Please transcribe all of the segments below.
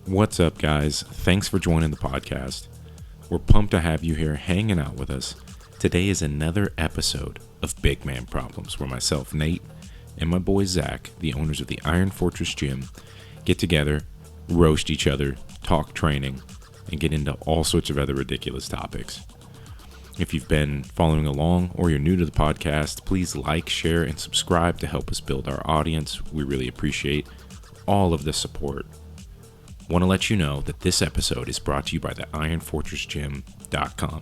What's up, guys? Thanks for joining the podcast. We're pumped to have you here hanging out with us. Today is another episode of Big Man Problems, where myself, Nate, and my boy Zach, the owners of the Iron Fortress Gym, get together, roast each other, talk training, and get into all sorts of other ridiculous topics. If you've been following along or you're new to the podcast, please like, share, and subscribe to help us build our audience. We really appreciate all of the support. Want to let you know that this episode is brought to you by the ironfortressgym.com.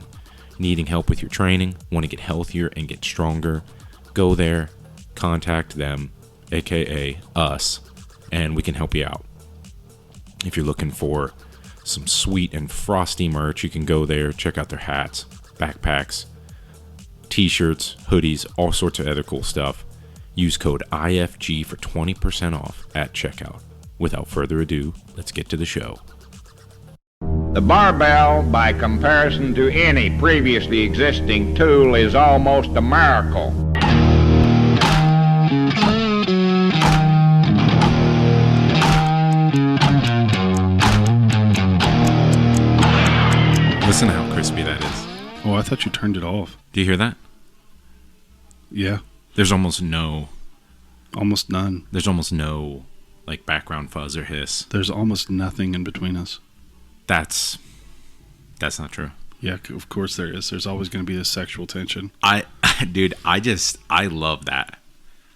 Needing help with your training, want to get healthier and get stronger, go there, contact them, aka us, and we can help you out. If you're looking for some sweet and frosty merch, you can go there, check out their hats, backpacks, t-shirts, hoodies, all sorts of other cool stuff. Use code IFG for 20% off at checkout. Without further ado, let's get to the show. The barbell, by comparison to any previously existing tool, is almost a miracle. Listen to how crispy that is. Oh, I thought you turned it off. Do you hear that? Yeah, There's almost no, almost none. like background fuzz or hiss. There's almost nothing in between us. That's not true. Yeah, of course there is. There's always going to be this sexual tension. I love that.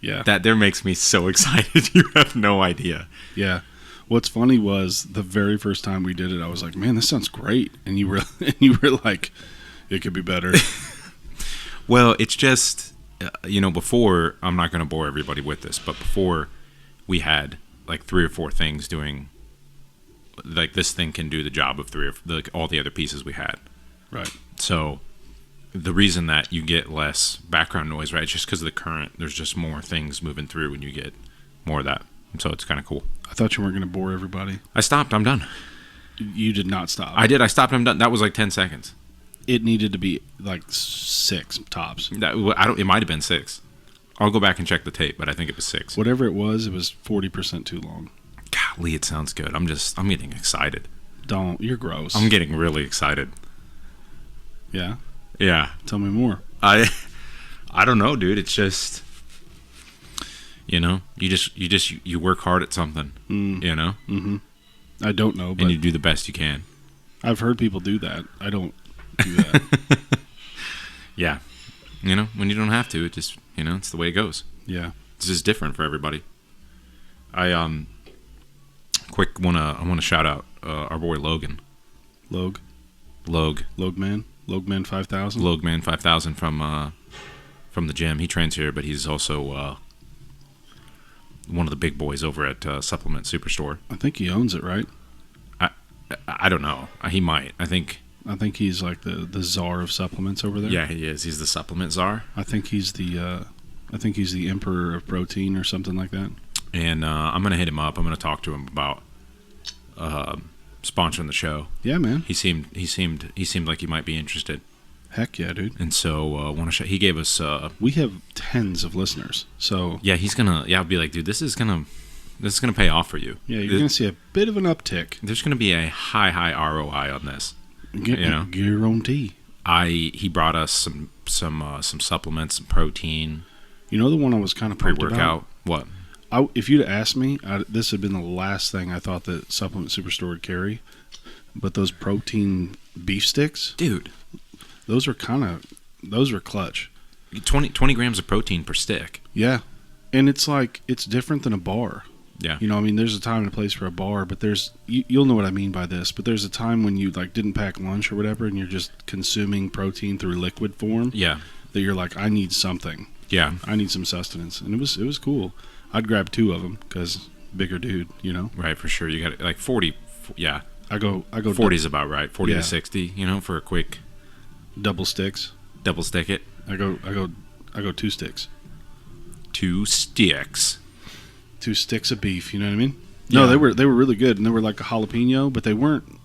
Yeah. That there makes me so excited. You have no idea. Yeah. What's funny was the very first time we did it, I was like, "Man, this sounds great," and you were like, "It could be better." Well, it's just before, I'm not going to bore everybody with this, but before we had like 3 or 4 things doing, like this thing can do the job of 3 or all the other pieces we had. Right. So the reason that you get less background noise, right, it's just because of the current. There's just more things moving through when you get more of that. And so it's kind of cool. I thought you weren't going to bore everybody. I stopped. I'm done. You did not stop. I did. I stopped. I'm done. That was like 10 seconds. It needed to be like 6 tops. It might have been 6. I'll go back and check the tape, but I think it was 6. Whatever it was 40% too long. Golly, it sounds good. I'm getting excited. Don't. You're gross. I'm getting really excited. Yeah? Yeah. Tell me more. I don't know, dude. It's just, you work hard at something, Mm-hmm. I don't know, but and you do the best you can. I've heard people do that. I don't do that. Yeah. When you don't have to, it just, it's the way it goes. Yeah. It's just different for everybody. I want to shout out our boy Logan. Logan 5000. Logan 5000 from the gym. He trains here, but he's also one of the big boys over at Supplement Superstore. I think he owns it, right? I don't know. He might. I think he's like the czar of supplements over there. Yeah, he is. He's the supplement czar. I think he's the emperor of protein or something like that. And I'm gonna hit him up. I'm gonna talk to him about sponsoring the show. Yeah, man. He seemed like he might be interested. Heck yeah, dude. And so he gave us. We have tens of listeners, so yeah, he's gonna. Yeah, I'll be like, dude, this is gonna pay off for you. Yeah, you're gonna see a bit of an uptick. There's gonna be a high ROI on this. Guarantee. He brought us some supplements, some protein. You know the one I was kind of pumped pre-workout. About? What? If you'd asked me, this would have been the last thing I thought that Supplement Superstore would carry. But those protein beef sticks, dude, those are clutch. 20 grams of protein per stick. Yeah, and it's different than a bar. Yeah. There's a time and a place for a bar, but you'll know what I mean by this, but there's a time when you didn't pack lunch or whatever and you're just consuming protein through liquid form. Yeah. That you're like, I need something. Yeah. I need some sustenance. And it was cool. I'd grab 2 of them because bigger dude, Right, for sure. You got like 40, yeah. I go 40 is about right. 40 to 60, for a quick double sticks. Double stick it. I go 2 sticks. 2 sticks. 2 sticks of beef, you know what I mean? Yeah. No, they were really good, and they were like a jalapeno, but they weren't.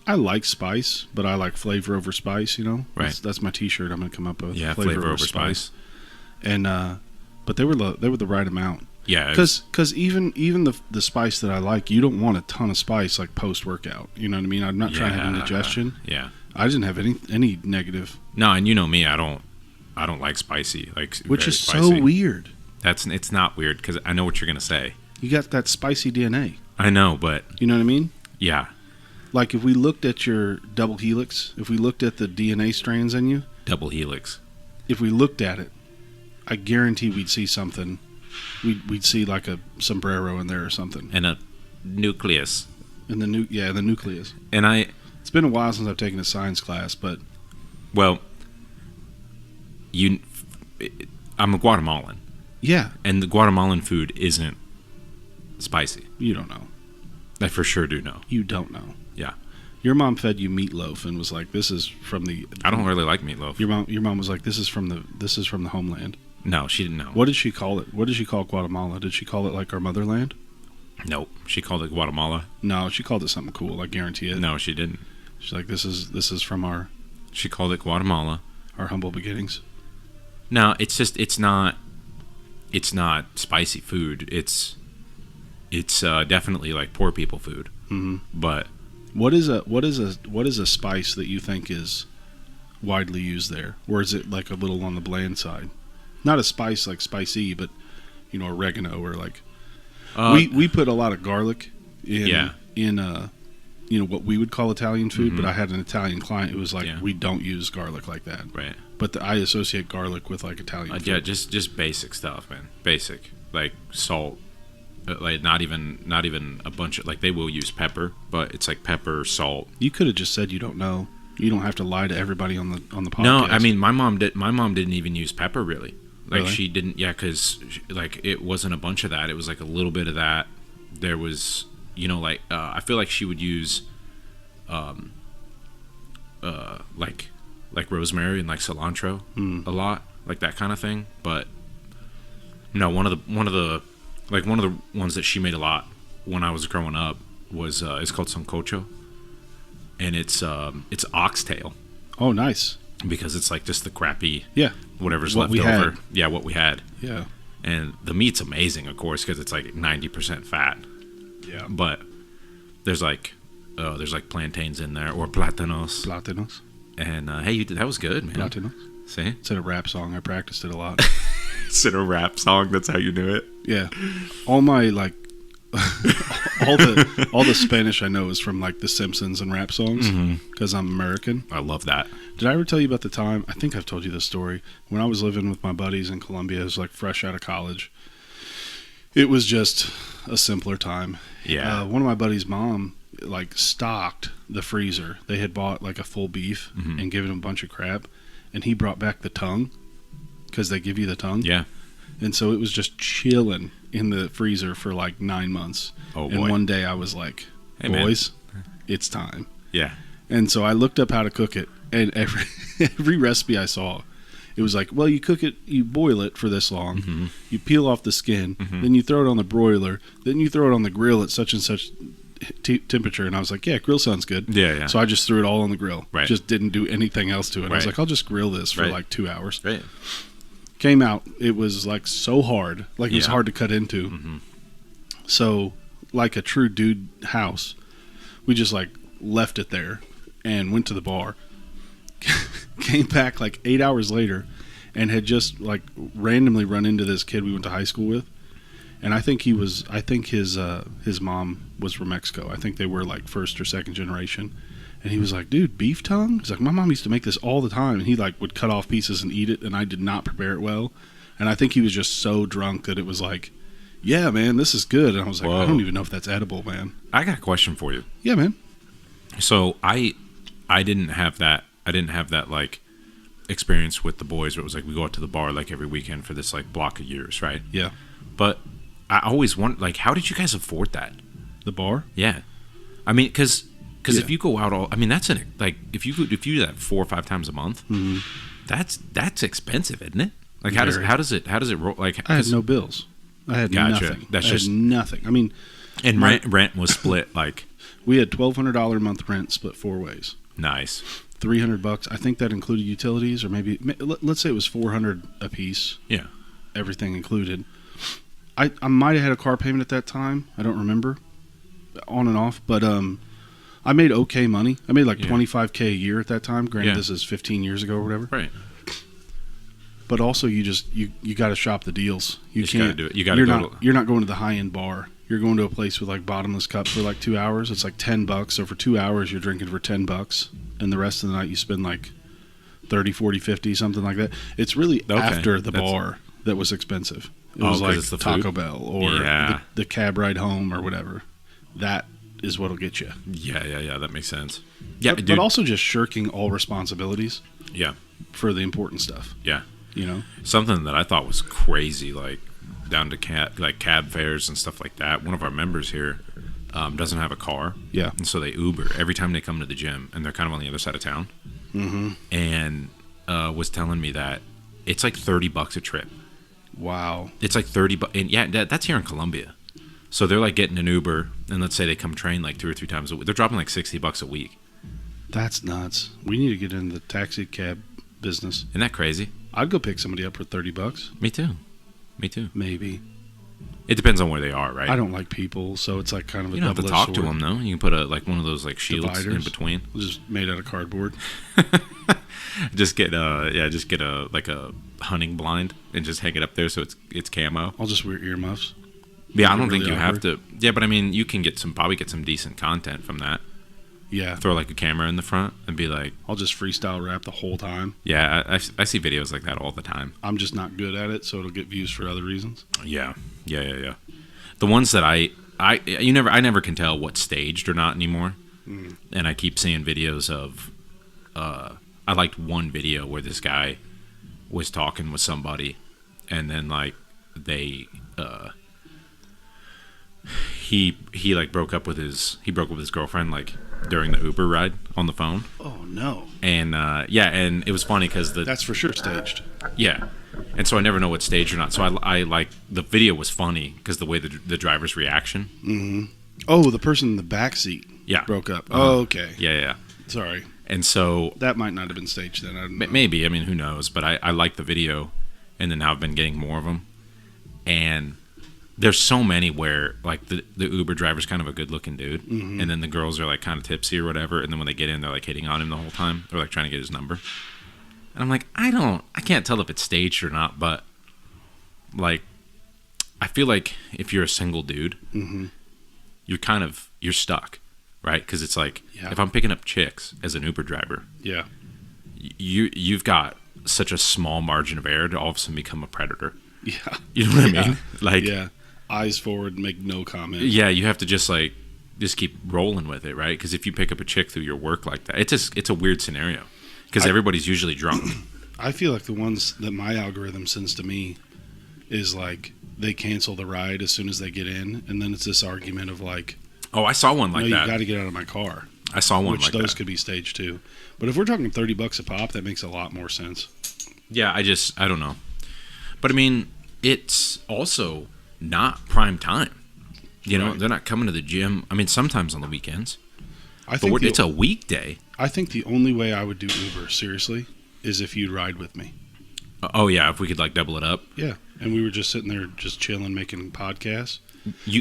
I like spice, but I like flavor over spice. Right. That's my T-shirt. I'm gonna come up with. Yeah, flavor over spice. And but they were the right amount. Yeah. Because even the spice that I like, you don't want a ton of spice like post-workout. You know what I mean? I'm not trying to have indigestion. Yeah. I didn't have any negative. No, and you know me, I don't like spicy. Like, Which is spicy. so weird. It's not weird because I know what you're gonna say. You got that spicy DNA. I know, but You know what I mean? yeah, Like if we looked at your double helix, if we looked at the DNA strands in you, double helix. if we looked at it, I guarantee we'd see something. We'd see like a sombrero in there or something. And a nucleus. In the nucleus. And It's been a while since I've taken a science class, but well, I'm a Guatemalan. yeah, And the Guatemalan food isn't spicy. you don't know. I for sure do know. You don't know. Yeah. Your mom fed you meatloaf and was like, "This is from the." I don't really like meatloaf. Your mom was like, "This is from the homeland." No, she didn't know. What did she call it? What did she call Guatemala? Did she call it like our motherland? Nope. She called it Guatemala. No, she called it something cool. I guarantee it. No, she didn't. She's like, "This is from our She called it Guatemala. humble beginnings." No, it's not spicy food. It's definitely like poor people food. Mm-hmm. But What is a spice that you think is widely used there, or is it like a little on the bland side? Not a spice like spicy, but oregano or like we put a lot of garlic in what we would call Italian food. Mm-hmm. But I had an Italian client who was like, Yeah. we don't use garlic like that. right. But I associate garlic with like Italian food. Yeah, just basic stuff, man. Basic like salt. Like not even a bunch of like they will use pepper, but it's like pepper, salt. You could have just said you don't know. You don't have to lie to everybody on the podcast. No, I mean my mom didn't even use pepper really. Like Really? she didn't. Yeah, because like it wasn't a bunch of that. It was like a little bit of that. There was I feel like she would use like rosemary and like cilantro a lot, like that kind of thing. But no, one of the ones that she made a lot when I was growing up was it's called sancocho, and it's oxtail Oh, nice. because it's like just the crappy Yeah. whatever's What left we over. had. Yeah, what we had. Yeah. And the meat's amazing, of course, because it's like 90% fat. Yeah. But there's like plantains in there or plátanos. Platinos. And hey, that was good, man. Platinos. See, It's a rap song. I practiced it a lot. it's in a rap song. That's how you do it. Yeah, all my like, all the Spanish I know is from like The Simpsons and rap songs because I'm American. I love that. Did I ever tell you about the time? I think I've told you this story when I was living with my buddies in Colombia. It was like fresh out of college. It was just a simpler time. Yeah. One of my buddies' mom like stocked the freezer. They had bought like a full beef and given him a bunch of crap, and he brought back the tongue because they give you the tongue. Yeah. And so it was just chilling in the freezer for like 9 months. Oh, and boy. one day I was like, Hey, man. boys, it's time. Yeah. And so I looked up how to cook it, and every recipe I saw, it was like, well, you cook it, you boil it for this long, you peel off the skin, then you throw it on the broiler, then you throw it on the grill at such and such temperature. And I was like, yeah, grill sounds good. Yeah, yeah. So I just threw it all on the grill. Right. Just didn't do anything else to it. I was Right. like, I'll just grill this for Right. like 2 hours. Right. Came out, it was like so hard, like it was Yeah. hard to cut into. So like a true dude house, we just like left it there and went to the bar. Came back like 8 hours later and had just like randomly run into this kid we went to high school with, and I think his mom was from Mexico. I think they were like first or second generation. And he was like, dude, beef tongue? He's like, my mom used to make this all the time. And he like would cut off pieces and eat it, and I did not prepare it well. And I think he was just so drunk that it was like, yeah, man, this is good. And I was like, Whoa. I don't even know if that's edible, man. I got a question for you. Yeah, man. So I didn't have that. I didn't have that like experience with the boys where it was like we go out to the bar like every weekend for this like block of years, right? Yeah. But I always wondered, like, how did you guys afford that? The bar? Yeah, I mean, because Yeah. if you go out if you do that 4 or 5 times a month, that's expensive, isn't it? Like how Very. does it roll? Like I had 'cause- no bills. I had Gotcha. nothing. That's I had just- nothing. I mean, and my- rent was split like we had $1,200 a month rent split 4 ways. nice. $300. I think that included utilities, or maybe let's say it was $400 a piece. Yeah. Everything included. I might have had a car payment at that time. I don't remember, on and off. But I made okay money. I made like $25K a year at that time. Granted, this is 15 years ago or whatever. Right. But also, you got to shop the deals. You can't do it. You're not going to the high end bar. You're going to a place with like bottomless cup for like 2 hours. It's like $10. So for 2 hours, you're drinking for $10, and the rest of the night you spend like 30, 40, 50, something like that. It's really after the bar that was expensive. It was like it's the Taco food? Bell or the cab ride home or whatever. That is what'll get you. Yeah. That makes sense. Yeah, but also just shirking all responsibilities. Yeah. For the important stuff. Yeah. You know, something that I thought was crazy, like down to cab fares and stuff like that. One of our members here doesn't have a car. Yeah. And so they Uber every time they come to the gym, and they're kind of on the other side of town. Mm-hmm. And was telling me that it's like $30 a trip. Wow. It's like $30, and that's here in Columbia. So they're like getting an Uber, and let's say they come train like 2 or 3 times a week. They're dropping like $60 a week. That's nuts. We need to get into the taxi cab business. Isn't that crazy? I'd go pick somebody up for $30. Me too. Maybe. It depends on where they are, right? I don't like people, so it's like kind of a double-edged sword. You don't have to talk to them, though. You can put one of those like shields dividers in between. Just made out of cardboard. just get a like a hunting blind and just hang it up there so it's camo. I'll just wear earmuffs. Yeah, I don't think you have to. Yeah, but I mean, you can probably get some decent content from that. Yeah. Throw like a camera in the front and be like... I'll just freestyle rap the whole time. Yeah, I see videos like that all the time. I'm just not good at it, so it'll get views for other reasons. Yeah. The ones that I never can tell what's staged or not anymore. Mm. And I keep seeing videos of... I liked one video where this guy was talking with somebody, and then like they... He like broke up with his girlfriend like during the Uber ride on the phone. Oh no! And and it was funny because that's for sure staged. Yeah, and so I never know what's staged or not. So I like the video was funny because the way the driver's reaction. Mm-hmm. Oh, the person in the back seat. Yeah, broke up. Oh, okay. Yeah. Sorry. And so that might not have been staged then. I don't know. Maybe. I mean, who knows? But I like the video, and then now I've been getting more of them, and. There's so many where like the Uber driver's kind of a good looking dude, mm-hmm. and then the girls are like kind of tipsy or whatever, and then when they get in, they're like hitting on him the whole time. They're like trying to get his number, and I'm like, I can't tell if it's staged or not, but like, I feel like if you're a single dude, mm-hmm. you're stuck, right? Because it's like if I'm picking up chicks as an Uber driver, you've got such a small margin of error to all of a sudden become a predator. Yeah, you know what I mean? Like, eyes forward, make no comment. Yeah, you have to just keep rolling with it, right? Because if you pick up a chick through your work like that, it's a weird scenario because everybody's usually drunk. I feel like the ones that my algorithm sends to me is like they cancel the ride as soon as they get in, and then it's this argument of like, oh, I saw one like that. You got to get out of my car. I saw one like that. Which those could be staged too. But if we're talking $30 a pop, that makes a lot more sense. Yeah, I don't know. But I mean, it's also not prime time. You know, they're not coming to the gym. I mean, sometimes on the weekends. It's a weekday. I think the only way I would do Uber, seriously, is if you'd ride with me. Oh, yeah, if we could, like, double it up. Yeah, and we were just sitting there just chilling, making podcasts.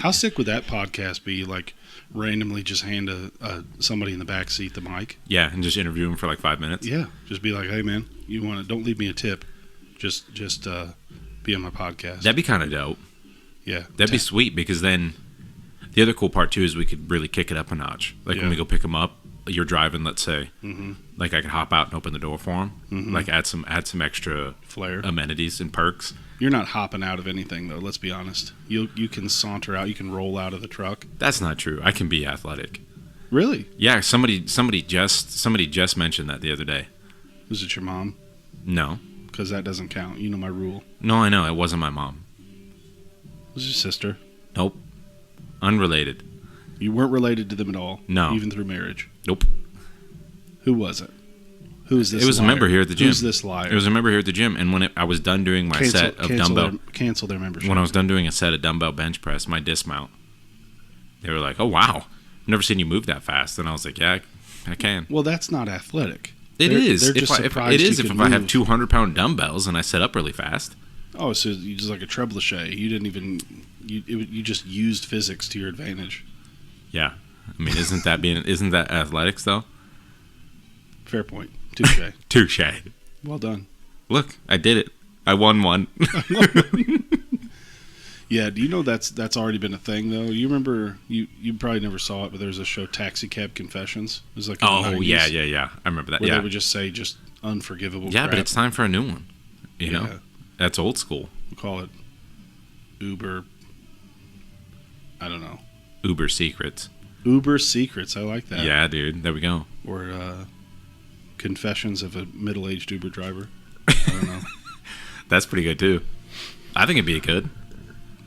How sick would that podcast be, like, randomly just hand somebody in the back seat the mic? Yeah, and just interview them for, like, 5 minutes? Yeah, just be like, hey, man, don't leave me a tip. Just be on my podcast. That'd be kind of dope. Yeah. That'd be sweet because then the other cool part too is we could really kick it up a notch. Like when we go pick them up, you're driving, let's say, mm-hmm. like I could hop out and open the door for them, mm-hmm. like add some extra flair, amenities and perks. You're not hopping out of anything though. Let's be honest. You can saunter out. You can roll out of the truck. That's not true. I can be athletic. Really? Yeah. Somebody just mentioned that the other day. Was it your mom? No. Because that doesn't count. You know my rule. No, I know. It wasn't my mom. It was your sister. Nope. Unrelated. You weren't related to them at all? No. Even through marriage? Nope. Who was it? Who is this It was liar? a member here at the gym. Who's this liar? It was a member here at the gym, and when I was done doing my set of dumbbell... Cancel their membership. When I was done doing a set of dumbbell bench press, my dismount, they were like, oh, wow. I've never seen you move that fast. And I was like, yeah, I can. Well, that's not athletic. It is. They're just surprised if I have move. 200-pound dumbbells and I set up really fast. Oh, so you just like a trebuchet. You didn't even you just used physics to your advantage. Yeah. I mean, isn't that athletics though? Fair point. Touche. Touche. Well done. Look, I did it. I won one. Yeah, do you know that's already been a thing though? You remember you probably never saw it, but there was a show Taxi Cab Confessions. It was like in the 90s, yeah. I remember that. where Yeah. they would just say just unforgivable Yeah, crap. but it's time for a new one. You know? Yeah. That's old school. We'll call it Uber. I don't know. Uber secrets. Uber Secrets. I like that. Yeah, dude. There we go. Or Confessions of a Middle-Aged Uber Driver. I don't know. That's pretty good too. I think it'd be good.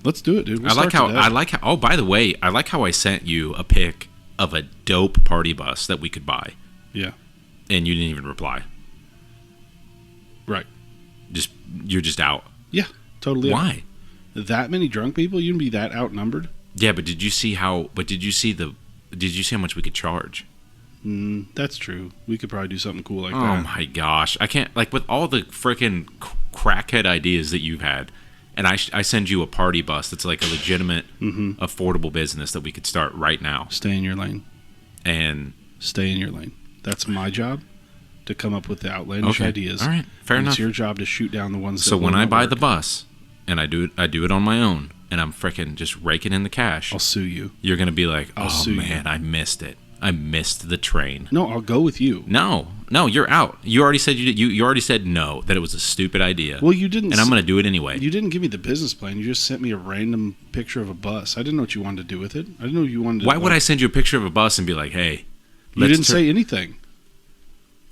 Let's do it, dude. We'll I like start how today. Oh, by the way, I like how I sent you a pic of a dope party bus that we could buy, Yeah. and you didn't even reply. Right. You're just out. Yeah. Totally. Why? That many drunk people? You can be that outnumbered? Yeah, but did you see how? But did you see how much we could charge? That's true. We could probably do something cool like Oh that. my gosh, I can't. Like with all the freaking crackhead ideas that you've had, and I send you a party bus that's like a legitimate, affordable business that we could start right now. Stay in your lane. And Stay in your lane. That's my job, to come up with the outlandish okay, ideas. all right, fair And enough. It's your job to shoot down the ones that So when will I not buy work. the bus, and I do it on my own, and I'm freaking just raking in the cash, I'll sue you. you're gonna be like, I'll oh sue you. man, I missed it. I missed the train. No, I'll go with you. No, you're out. You already said you already said no, that it was a stupid idea. Well, you didn't. and I'm gonna do it anyway. You didn't give me the business plan. You just sent me a random picture of a bus. I didn't know what you wanted to do with it. I didn't know you wanted to. Why would I send you a picture of a bus and be like, hey? You didn't say anything.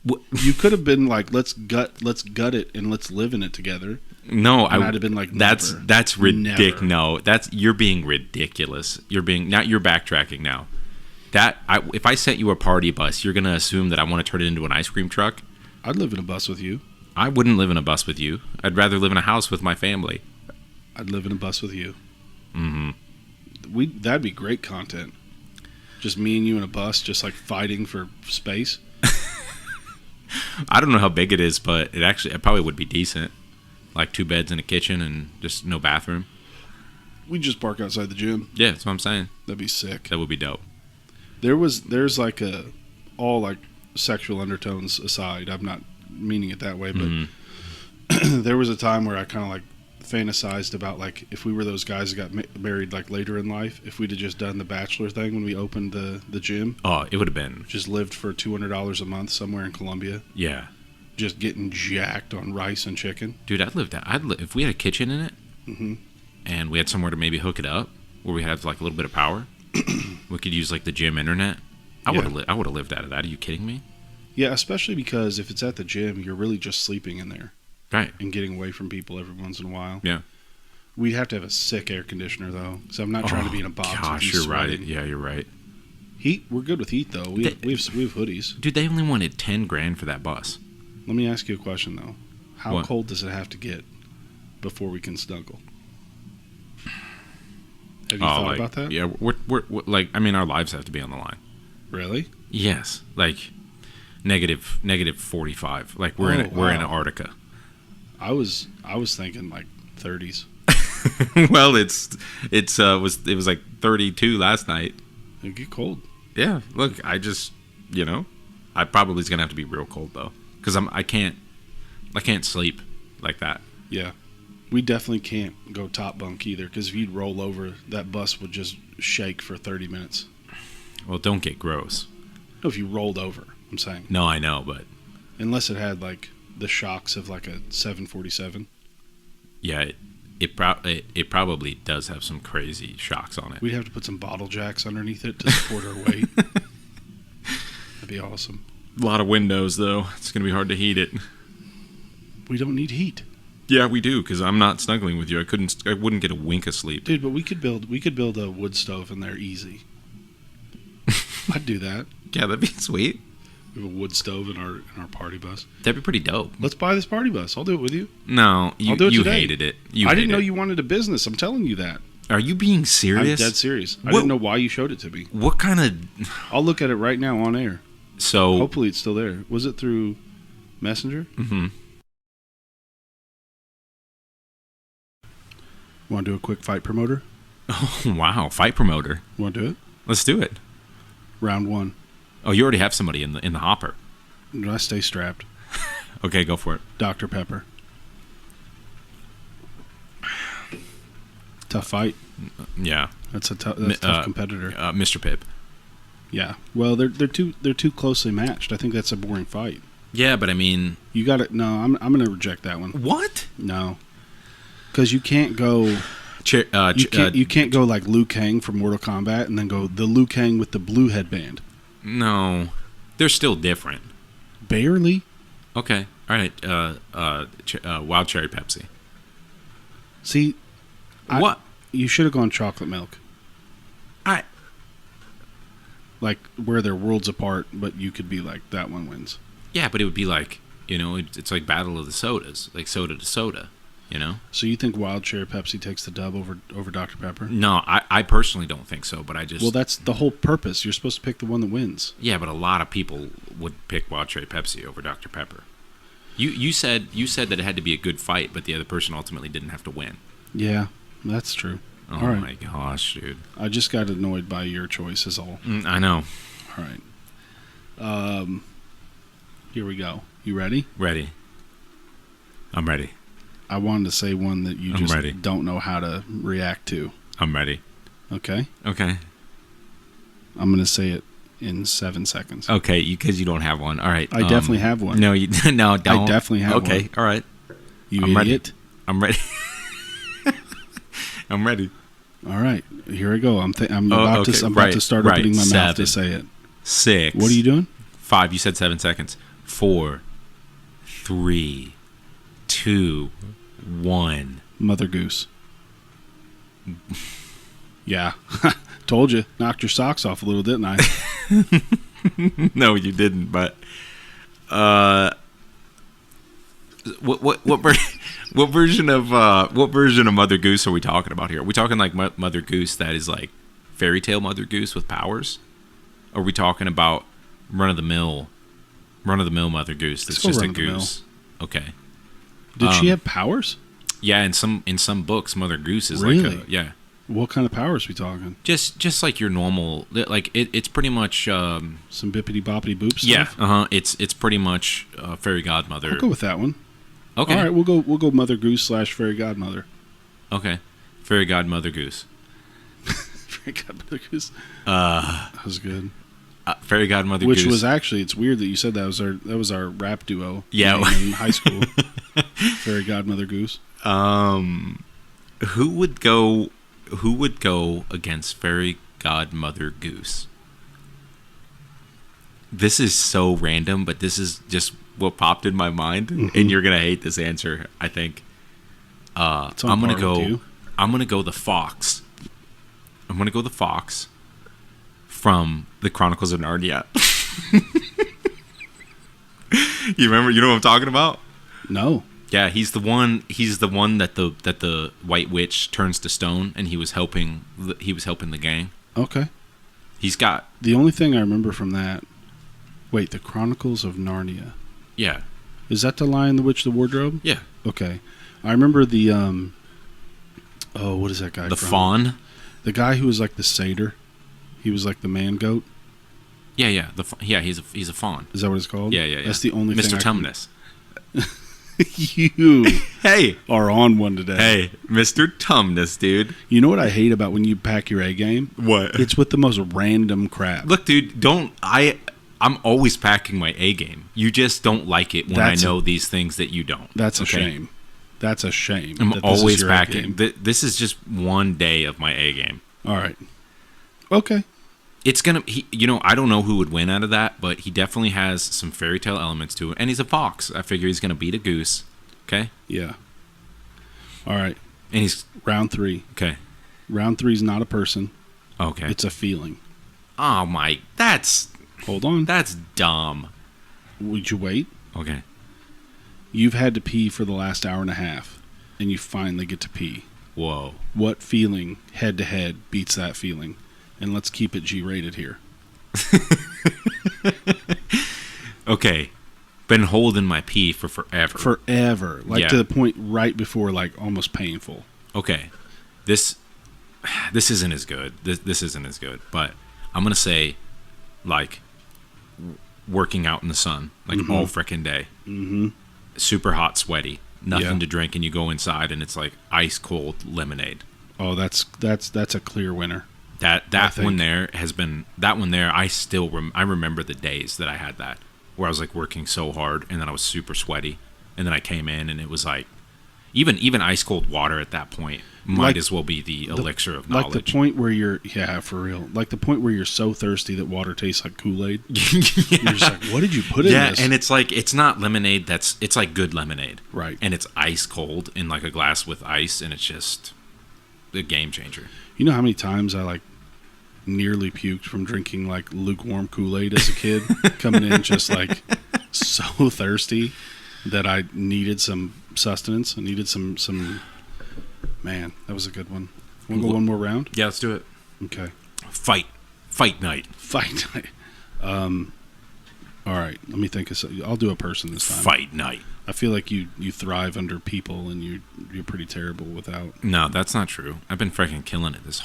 What? You could have been like, let's gut it and let's live in it together. No, And I'd have been like, that's never. ridiculous. Never. No, you're being ridiculous. You're backtracking now. If I sent you a party bus, you're gonna assume that I want to turn it into an ice cream truck. I'd live in a bus with you. I wouldn't live in a bus with you. I'd rather live in a house with my family. I'd live in a bus with you. Mm-hmm. That'd be great content. Just me and you in a bus, just like fighting for space. I don't know how big it is, but it probably would be decent. Like 2 beds and a kitchen and just no bathroom. We'd just park outside the gym. Yeah, that's what I'm saying. That'd be sick. That would be dope. There's like all like sexual undertones aside. I'm not meaning it that way, but there was a time where I kind of like fantasized about like if we were those guys that got married like later in life, if we'd have just done the bachelor thing when we opened the gym. Oh, it would have been. Just lived for $200 a month somewhere in Colombia. Yeah. Just getting jacked on rice and chicken. Dude, if we had a kitchen in it, and we had somewhere to maybe hook it up, where we had like a little bit of power, we could use like the gym internet. I would have lived out of that. Are you kidding me? Yeah, especially because if it's at the gym, you're really just sleeping in there. Right. And getting away from people every once in a while. Yeah. We'd have to have a sick air conditioner, though. So I'm not trying to be in a box. Gosh, you're right. Yeah, you're right. Heat, we're good with heat, though. We have hoodies. Dude, they only wanted $10,000 for that bus. Let me ask you a question, though. How What? cold does it have to get before we can snuggle? Have you thought about that? Yeah, we're like, I mean, our lives have to be on the line. Really? Yes, like negative 45. Like we're in wow. Antarctica. I was thinking like 30s. Well, it was like 32 last night. It'd get cold. Yeah, look, I probably is gonna have to be real cold though, because I can't sleep like that. Yeah. We definitely can't go top bunk either, because if you'd roll over, that bus would just shake for 30 minutes. Well, don't get gross. No, if you rolled over, I'm saying. No, I know, but Unless it had like the shocks of like a 747. yeah, it probably does have some crazy shocks on it. We'd have to put some bottle jacks underneath it to support our weight. That'd be awesome. A lot of windows though. It's gonna be hard to heat it. We don't need heat. Yeah, we do, because I'm not snuggling with you. I wouldn't get a wink of sleep. Dude, but we could build a wood stove in there easy. I'd do that. Yeah, that'd be sweet. We have a wood stove in our party bus. That'd be pretty dope. Let's buy this party bus. I'll do it with you. No, I'll do it you today. hated it. I didn't know you wanted a business. I'm telling you that. Are you being I'm serious? dead serious. I What- didn't know why you showed it to me. What kind of... I'll look at it right now on air. So... Hopefully it's still there. Was it through Messenger? Mhm. Want to do a quick fight promoter? Oh, wow. Fight promoter. Want to do it? Let's do it. Round 1. Oh, you already have somebody in the hopper. Do I stay strapped? Okay, go for it. Dr. Pepper. Tough fight. Yeah. That's a tough competitor. Mr. Pibb. Yeah. Well, they're too closely matched. I think that's a boring fight. Yeah, but I mean, You got it. No, I'm going to reject that one. what? No, because you can't go. You can't go like Liu Kang from Mortal Kombat and then go the Liu Kang with the blue headband. No, they're still different. Barely. Okay, all right. Wild cherry Pepsi. See, What? You should have gone chocolate milk. Like where they're worlds apart, but you could be like that one wins. Yeah, but it would be like, it's like battle of the sodas, like soda to soda, So you think Wild Cherry Pepsi takes the dub over Dr. Pepper? No, I personally don't think so, but I just... Well, that's the whole purpose. You're supposed to pick the one that wins. Yeah, but a lot of people would pick Wild Cherry Pepsi over Dr. Pepper. You said that it had to be a good fight, but the other person ultimately didn't have to win. Yeah, that's true. Oh all right. My gosh, dude. I just got annoyed by your choice is all. I know. All right. Here we go. You ready? Ready. I'm ready. I wanted to say one that you I'm just ready. don't know how to react to. I'm ready. Okay? Okay. I'm going to say it in 7 seconds. Okay, because you don't have one. All right. I definitely have one. No, you no, don't. I definitely have one. Okay, all right. You I'm idiot. ready. I'm ready. I'm ready. All right. Here I go. I'm about to start opening my mouth to say it. 6. What are you doing? 5. You said 7 seconds. 4, 3, 2, 1. Mother Goose. Yeah. Told you. Knocked your socks off a little, didn't I? No, you didn't. But what version of Mother Goose are we talking about here? Are we talking like Mother Goose that is like fairy tale Mother Goose with powers? Or are we talking about run of the mill Mother Goose that's just a goose? Okay. Did she have powers? Yeah, in some books, Mother Goose is really? like yeah. What kind of powers are we talking? Just like your normal, like it's pretty much some bippity boppity boop stuff. Yeah, It's pretty much fairy godmother. I'll go with that one. Okay. All right, we'll go Mother Goose / fairy godmother. Okay, fairy godmother goose. Fairy godmother goose. That was good. Fairy godmother Which goose. was actually, it's weird that you said that was our rap duo. Yeah. In high school. Fairy godmother goose. Who would go against fairy godmother goose? This is so random, but this is just what popped in my mind, and you're gonna hate this answer. I think. I'm gonna go the fox. I'm gonna go the fox from the Chronicles of Narnia. You know what I'm talking about? No. Yeah, he's the one that the White Witch turns to stone, and he was helping the gang. Okay. He's got the only thing I remember from that. Wait, the Chronicles of Narnia. Yeah. Is that the Lion, the Witch, the Wardrobe? Yeah. Okay. I remember the what is that guy? The fawn. The guy who was like the satyr. He was like the man goat. Yeah. He's a fawn. Is that what it's called? Yeah. That's the only Mr. thing. Tumnus. You hey are on one today. Hey, Mr. Tumnus, dude. You know what I hate about when you pack your A game? What? It's with the most random crap. Look, dude, I'm always packing my A game. You just don't like it when I know these things that you don't. That's a shame. That's a shame. I'm always packing. This is just one day of my A game. All right. Okay. It's gonna. I don't know who would win out of that, but he definitely has some fairy tale elements to it, and he's a fox. I figure he's gonna beat a goose. Okay. Yeah. All right. And he's round 3. Okay. Round 3 is not a person. Okay. It's a feeling. Oh my! Hold on. That's dumb. Would you wait? Okay. You've had to pee for the last hour and a half, and you finally get to pee. Whoa. What feeling, head to head, beats that feeling? And let's keep it G-rated here. Okay. Been holding my pee for forever. Forever. To the point right before, almost painful. Okay. this isn't as good. This isn't as good. But I'm gonna say, like, working out in the sun, like all frickin' day, super hot, sweaty, nothing to drink, and you go inside and it's like ice cold lemonade. Oh, that's a clear winner. That one there has been that one there. I still I remember the days that I had that where I was like working so hard and then I was super sweaty and then I came in and it was like even ice cold water at that point might as well be the elixir of knowledge. Like the point where you're for real. Like the point where you're so thirsty that water tastes like Kool-Aid. You're just like, what did you put in this? Yeah, and it's like it's not lemonade. It's like good lemonade, right? And it's ice cold in like a glass with ice, and it's just a game changer. You know how many times I like nearly puked from drinking like lukewarm Kool-Aid as a kid, coming in just like so thirsty that I needed some sustenance. I needed some. Man, that was a good one. Want to go one more round? Yeah, let's do it. Okay. Fight night. Fight night. All right. Let me think. I'll do a person this time. Fight night. I feel like you thrive under people, and you're pretty terrible without. No, that's not true. I've been freaking killing it this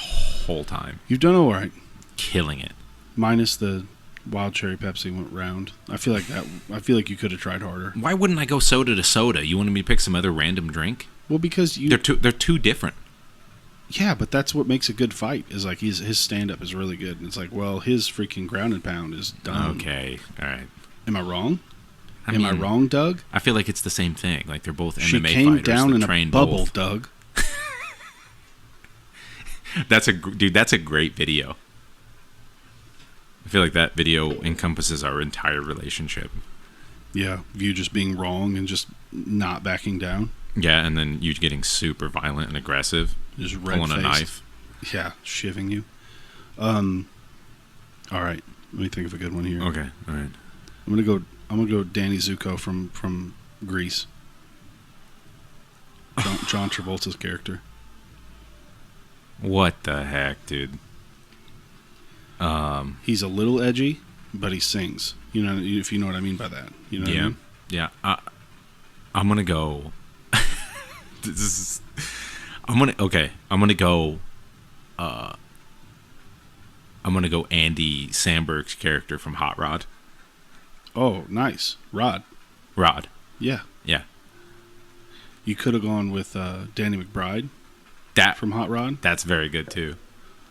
whole time. You've done all right. Killing it. Minus the wild cherry Pepsi went round. I feel like you could have tried harder. Why wouldn't I go soda to soda? You wanted me to pick some other random drink? Well, because they're too different. Yeah, but that's what makes a good fight. Is like his stand up is really good, and it's like, well, his freaking ground and pound is done. Okay, all right. Am I wrong? Am I wrong, Doug? I feel like it's the same thing. Like they're both she MMA came fighters. Down in a bubble, both. Doug. That's a great video. I feel like that video encompasses our entire relationship. Yeah, you just being wrong and just not backing down. Yeah, and then you getting super violent and aggressive, just pulling a knife. Yeah, shivving you. All right, let me think of a good one here. Okay, all right. I'm gonna go Danny Zuko from Grease. John Travolta's character. What the heck, dude? He's a little edgy, but he sings. You know, if you know what I mean by that. You know what I mean? Yeah. I'm gonna go. I'm gonna go Andy Samberg's character from Hot Rod. Oh, nice. Rod. Yeah. Yeah. You could have gone with Danny McBride. That from Hot Rod. That's very good too.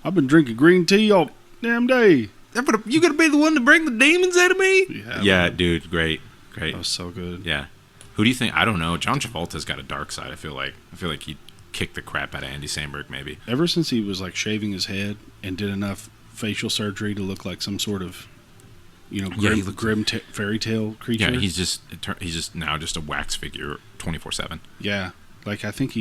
I've been drinking green tea all damn day. You gonna be the one to bring the demons out of me? Yeah, man. Dude, great. That was so good. Yeah. Who do you think? I don't know. John Travolta's got a dark side. I feel like he kicked the crap out of Andy Samberg. Maybe ever since he was like shaving his head and did enough facial surgery to look like some sort of, grim fairy tale creature. Yeah, he's just now just a wax figure 24/7. Yeah, like I think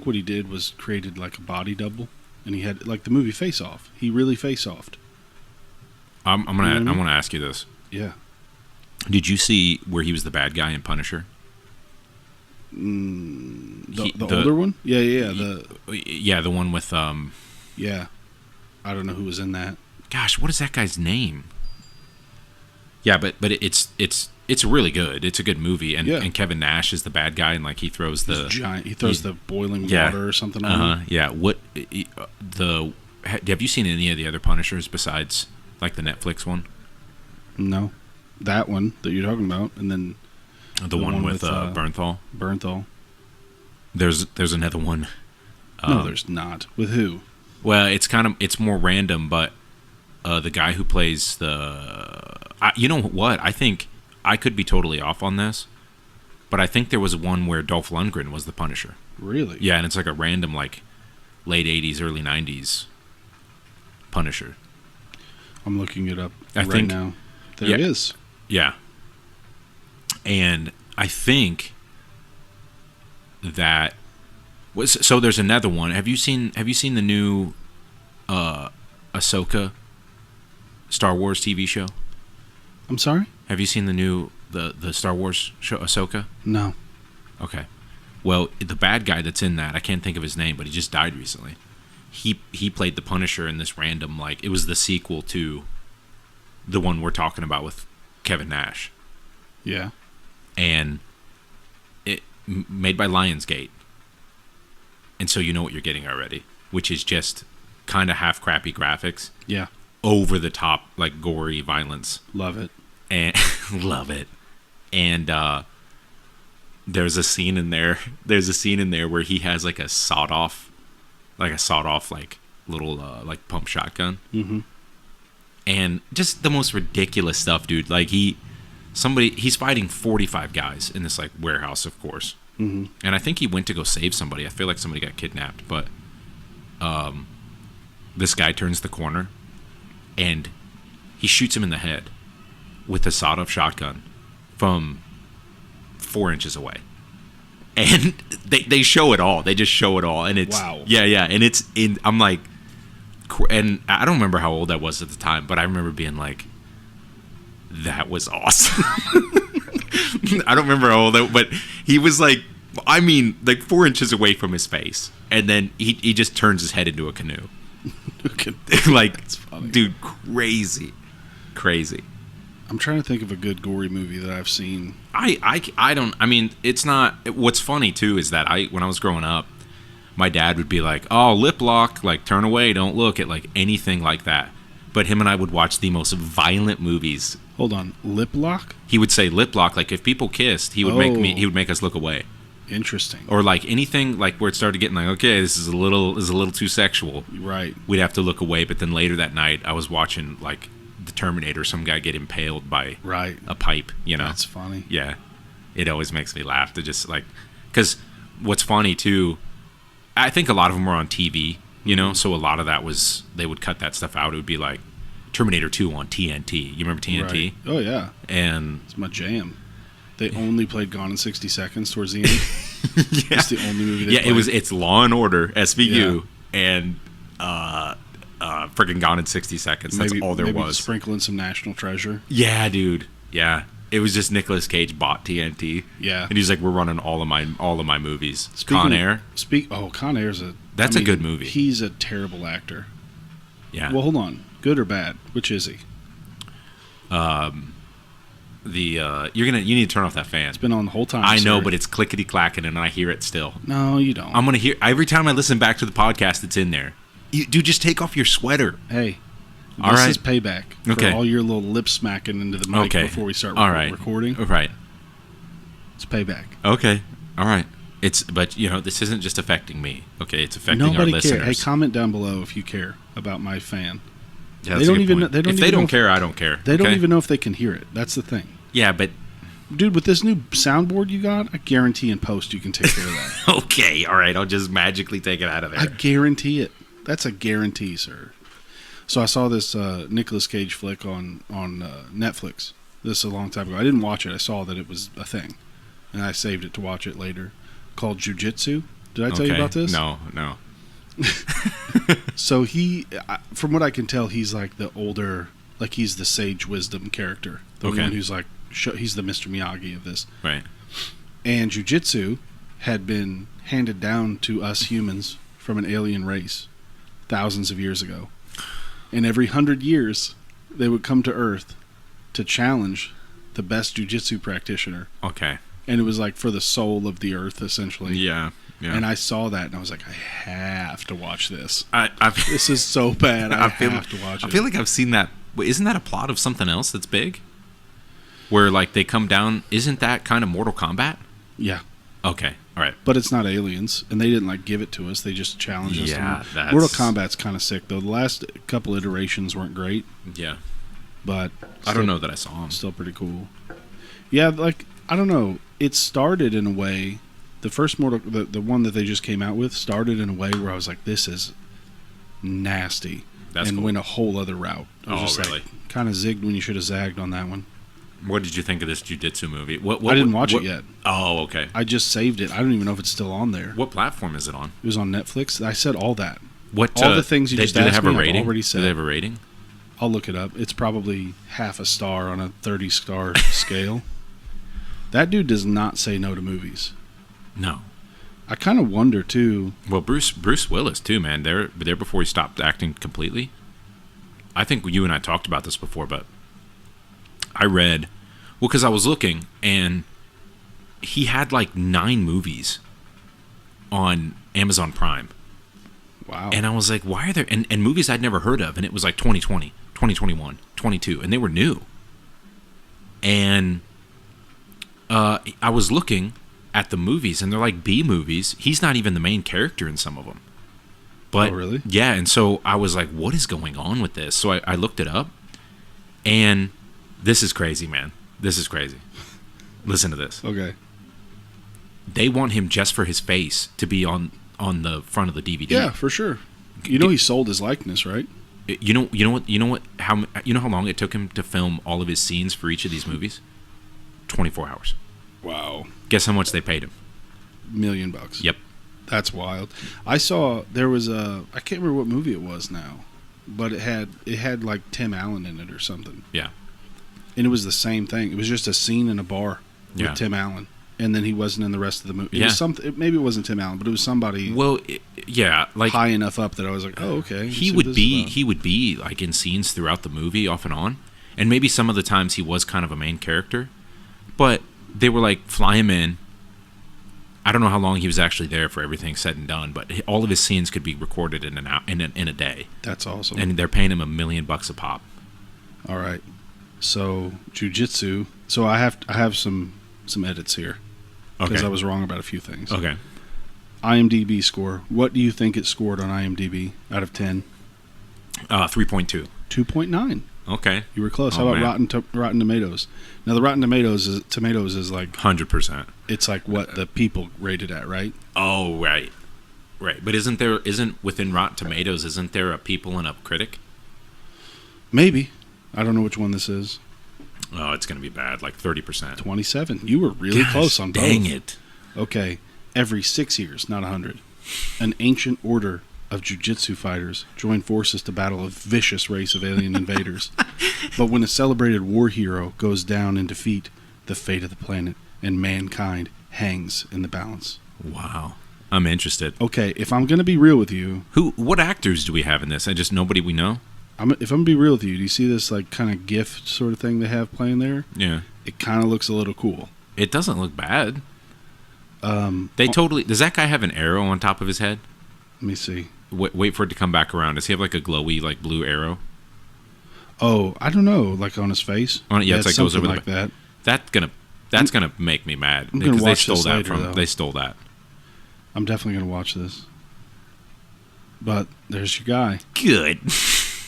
what he did was created like a body double, and he had like the movie Face Off. He really face offed. I want to ask you this. Yeah. Did you see where he was the bad guy in Punisher? The older one? Yeah. The one with Yeah. I don't know who was in that. Gosh, what is that guy's name? Yeah, but it's really good. It's a good movie, and Kevin Nash is the bad guy, and like he throws the giant. He throws the boiling water or something. Yeah. Have you seen any of the other Punishers besides like the Netflix one? No, that one that you're talking about, and then the one with Bernthal. Bernthal. There's another one. No, there's not. With who? Well, it's more random, but the guy who plays you know what? I think I could be totally off on this, but I think there was one where Dolph Lundgren was the Punisher. Really? Yeah, and it's like a random like late 80s, early 90s Punisher. I'm looking it up now. There it is. Yeah. And I think that so there's another one. Have you seen the new Ahsoka Star Wars TV show? I'm sorry? Have you seen the new the Star Wars show Ahsoka? No. Okay. Well, the bad guy that's in that, I can't think of his name, but he just died recently. He played the Punisher in this random, like, it was the sequel to the one we're talking about with Kevin Nash. Yeah. And it made by Lionsgate. And so you know what you're getting already. which is just kind of half crappy graphics, Yeah. over the top, like gory violence. Love it. And love it. And there's a scene in there. There's a scene in there where he has like a sawed off like little like pump shotgun. Mm-hmm. And just the most ridiculous stuff, dude. Like he's fighting 45 guys in this like warehouse, of course. Mm-hmm. And I think he went to go save somebody. I feel like somebody got kidnapped, but this guy turns the corner and he shoots him in the head with a sawed-off shotgun from 4 inches away. And they show it all. They just show it all, and it's wow. Yeah, and it's in. I'm like, and I don't remember how old I was at the time, but I remember being like, that was awesome. I don't remember how old, but he was like, I mean, like 4 inches away from his face, and then he just turns his head into a canoe. Like, dude, crazy. I'm trying to think of a good gory movie that I've seen. I mean, it's not. What's funny too is that when I was growing up, my dad would be like, "Oh, lip lock, like turn away, don't look at like anything like that." But him and I would watch the most violent movies. Hold on, lip lock? He would say lip lock, like if people kissed, he would make us look away. Interesting. Or like anything like where it started getting like, okay, this is a little too sexual. Right. We'd have to look away. But then later that night, I was watching like the Terminator, some guy get impaled by a pipe, you know. That's funny. Yeah, it always makes me laugh to just like, because what's funny too, I think a lot of them were on TV, you know, so a lot of that was, they would cut that stuff out. It would be like Terminator 2 on TNT. You remember TNT? Right. Oh yeah, and it's my jam. They only played Gone in 60 Seconds towards the end. Yeah, it's the only movie they played. played. It's Law and Order SVU and freaking Gone in 60 Seconds. That's all there was. Sprinkling some National Treasure. Yeah, dude. Yeah, it was just Nicolas Cage bought TNT. Yeah, and he's like, we're running all of my movies. Con Air. Con Air's a good movie. He's a terrible actor. Yeah. Well, hold on. Good or bad? Which is he? You need to turn off that fan. It's been on the whole time. I know, but it's clickety clacking, and I hear it still. No, you don't. I'm gonna hear every time I listen back to the podcast. It's in there. Dude, just take off your sweater. Hey, this is payback for all your little lip smacking into the mic before we start recording. Right. It's payback. Okay. All right. But you know, this isn't just affecting me. Okay, it's affecting our listeners. Hey, comment down below if you care about my fan. Yeah, they don't even. If they don't care, I don't care. They don't even know if they can hear it. That's the thing. Yeah, but dude, with this new soundboard you got, I guarantee in post you can take care of that. Okay, all right, I'll just magically take it out of there. I guarantee it. That's a guarantee, sir. So I saw this Nicolas Cage flick on Netflix. This a long time ago. I didn't watch it. I saw that it was a thing, and I saved it to watch it later. Called Jiu-Jitsu. Did I tell you about this? No. So from what I can tell, he's like the older, like he's the sage wisdom character. The one who's like, he's the Mr. Miyagi of this. Right. And jiu-jitsu had been handed down to us humans from an alien race thousands of years ago. And every 100 years, they would come to Earth to challenge the best jiu-jitsu practitioner. Okay. And it was like for the soul of the Earth, essentially. Yeah. And I saw that, and I was like, I have to watch this. This this is so bad. I have to watch it. I feel like I've seen that. Wait, isn't that a plot of something else that's big? Where, like, they come down. Isn't that kind of Mortal Kombat? Yeah. Okay. All right. But it's not aliens, and they didn't, like, give it to us. They just challenged us. Yeah, Mortal Kombat's kind of sick, though. The last couple iterations weren't great. Yeah. But I don't know that I saw them. Still pretty cool. Yeah, like, I don't know. It started in a way... The first the one that they just came out with started in a way where I was like, this is nasty. That's and cool. went a whole other route. I was just really? Like, kind of zigged when you should have zagged on that one. What did you think of this jiu-jitsu movie? I didn't watch it yet. Oh, okay. I just saved it. I don't even know if it's still on there. What platform is it on? It was on Netflix. I said all that. All the things you just asked me, I've already said. Do they have a rating? I'll look it up. It's probably half a star on a 30-star scale. That dude does not say no to movies. No. I kind of wonder too. Well, Bruce Willis too, man. There before he stopped acting completely. I think you and I talked about this before, but I read, because I was looking, and he had like 9 movies on Amazon Prime. Wow. And I was like, why are there... And movies I'd never heard of. And it was like 2020, 2021, 22. And they were new. And I was looking at the movies, and they're like B movies. He's not even the main character in some of them. But, oh, really? Yeah, and so I was like, what is going on with this? So I looked it up, and this is crazy, man. This is crazy. Listen to this. Okay. They want him just for his face to be on the front of the DVD. Yeah, for sure. You know he sold his likeness, right? You know how long it took him to film all of his scenes for each of these movies? 24 hours. Wow. Guess how much they paid him? $1 million. Yep. That's wild. I saw there was I can't remember what movie it was now, but it had like Tim Allen in it or something. Yeah. And it was the same thing. It was just a scene in a bar with Yeah. Tim Allen, and then he wasn't in the rest of the movie. It Yeah. was something. Maybe it wasn't Tim Allen, but it was somebody. Well, yeah, like high enough up that I was like, oh, okay. he would be like in scenes throughout the movie off and on, and maybe some of the times he was kind of a main character, but they were like, fly him in. I don't know how long he was actually there for everything said and done, but all of his scenes could be recorded in a day. That's awesome. And they're paying him $1 million a pop. All right. So jiu-jitsu. So I have some edits here because Okay. I was wrong about a few things. Okay. IMDb score. What do you think it scored on IMDb out of 10? 3.2. 2.9. Okay. You were close. Oh, How about man. Rotten Tomatoes? Now the Rotten Tomatoes is like 100%. it's like what the people rated at, right? Oh, right. Right. But isn't within Rotten Tomatoes, isn't there a people and a critic? Maybe. I don't know which one this is. Oh, it's going to be bad, like 30%. 27. You were really Gosh, close on both. dang it. Okay. Every 6 years, not 100, an ancient order of jiu-jitsu fighters join forces to battle a vicious race of alien invaders. But when a celebrated war hero goes down in defeat, the fate of the planet and mankind hangs in the balance. Wow. I'm interested. Okay, if I'm going to be real with you, What actors do we have in this? Just nobody we know? if I'm going to be real with you, do you see this like kind of GIF sort of thing they have playing there? Yeah. It kind of looks a little cool. It doesn't look bad. Does that guy have an arrow on top of his head? Let me see. Wait for it to come back around. Does he have like a glowy, like blue arrow? Oh, I don't know, like on his face. On it, yeah, it's like goes something over like the that. That's gonna make me mad I'm gonna because they watch stole this that later, though. They stole that. I'm definitely going to watch this. But there's your guy, Good.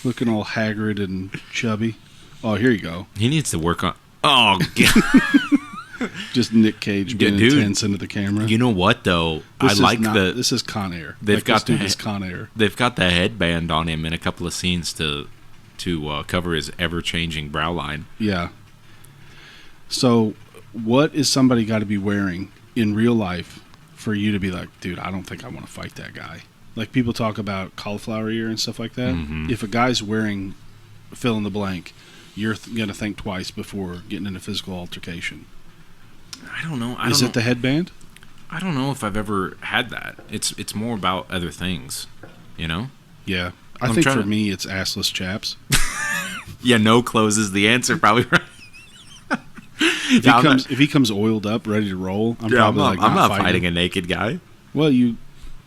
looking all haggard and chubby. Oh, here you go. He needs to work on. Oh, God. Just Nick Cage being Dude, intense into the camera. You know what though? This is Con Air. They've like, got this the dude is Con Air. They've got the headband on him in a couple of scenes to cover his ever-changing brow line. Yeah. So, what is somebody got to be wearing in real life for you to be like, dude, I don't think I want to fight that guy? Like people talk about cauliflower ear and stuff like that. Mhm. If a guy's wearing fill in the blank, you're going to think twice before getting in a physical altercation. I don't know. Is it the headband? I don't know if I've ever had that. It's more about other things, you know? Yeah. I'm I think trying for to- me, it's assless chaps. Yeah, no clothes is the answer, probably. Right. If he comes oiled up, ready to roll, I'm probably like, I'm not fighting. fighting a naked guy. Well, you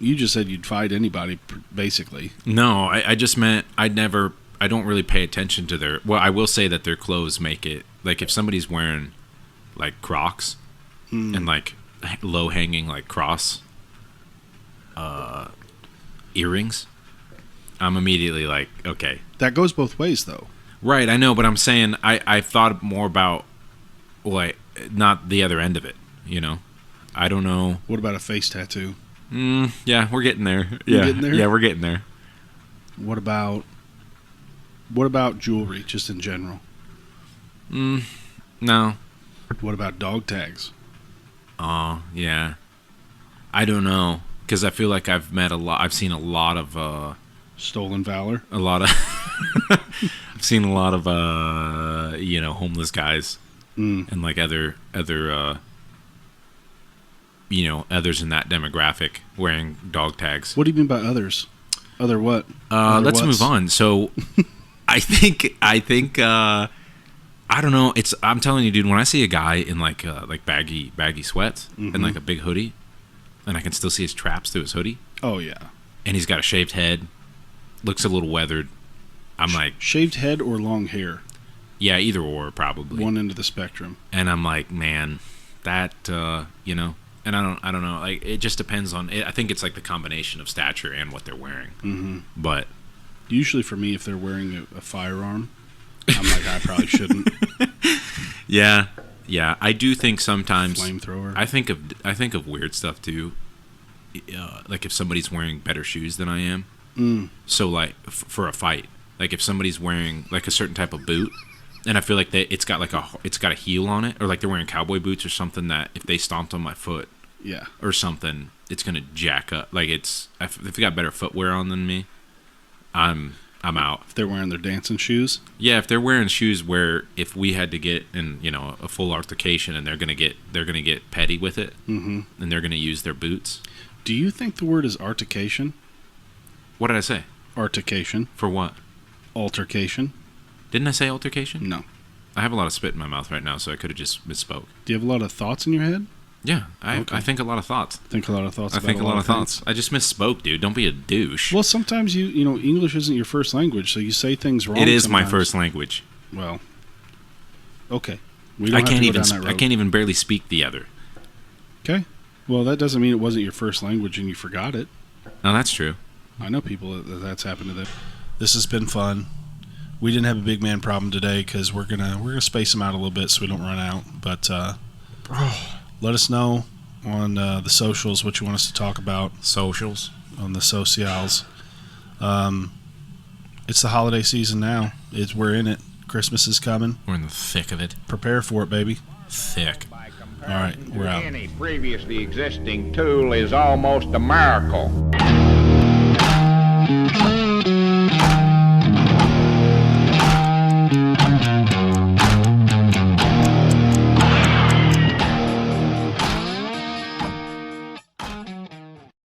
just said you'd fight anybody, basically. No, I just meant I don't really pay attention to their. Well, I will say that their clothes make it like if somebody's wearing like Crocs and like low hanging like cross earrings, I'm immediately like, okay, That goes both ways, though. right. I know, but I'm saying I thought more about like not the other end of it. You know, I don't know. What about a face tattoo? Yeah, we're getting there. You're Yeah, getting there? yeah, we're getting there. What about jewelry, just in general? No. What about dog tags? Oh, yeah. I don't know because I feel like I've seen a lot of Stolen valor? I've seen a lot of homeless guys and like other others in that demographic wearing dog tags. What do you mean by others? Other what? Other Let's what's? move on. So I think I don't know. I'm telling you, dude. When I see a guy in like baggy sweats and like a big hoodie, and I can still see his traps through his hoodie, Oh, yeah. and he's got a shaved head, looks a little weathered. I'm like, shaved head or long hair? Yeah, either or, probably. One end of the spectrum. And I'm like, man, that, you know, and I don't know. Like, it just depends on, I think it's like the combination of stature and what they're wearing. Mm-hmm. But usually for me, if they're wearing a firearm, I'm like, I probably shouldn't. Yeah. I do think sometimes flamethrower. I think of weird stuff too. Like if somebody's wearing better shoes than I am. So like for a fight, like if somebody's wearing like a certain type of boot, and I feel like it's got a heel on it, or like they're wearing cowboy boots or something that if they stomped on my foot, or something, it's gonna jack up. Like if they got better footwear on than me, I'm out. If they're wearing their dancing shoes? Yeah, if they're wearing shoes where if we had to get in, you know, a full altercation and they're gonna get petty with it, and they're gonna use their boots. Do you think the word is artication? What did I say? Artication. For what? Altercation. Didn't I say altercation? No. I have a lot of spit in my mouth right now, so I could have just misspoke. Do you have a lot of thoughts in your head? Yeah, I think a lot of thoughts. Think a lot of thoughts. I think a lot of thoughts. I just misspoke, dude. Don't be a douche. Well, sometimes you know English isn't your first language, so you say things wrong. It is sometimes. my first language. Well, okay. I can't even barely speak the other. Okay. Well, that doesn't mean it wasn't your first language and you forgot it. No, that's true. I know people that's happened to them. This has been fun. We didn't have a big man problem today because we're gonna space them out a little bit so we don't run out. But let us know on the socials what you want us to talk about. Socials on the socials. It's the holiday season now. We're in it. Christmas is coming. We're in the thick of it. Prepare for it, baby. Thick. All right, we're out. Any previously existing tool is almost a miracle.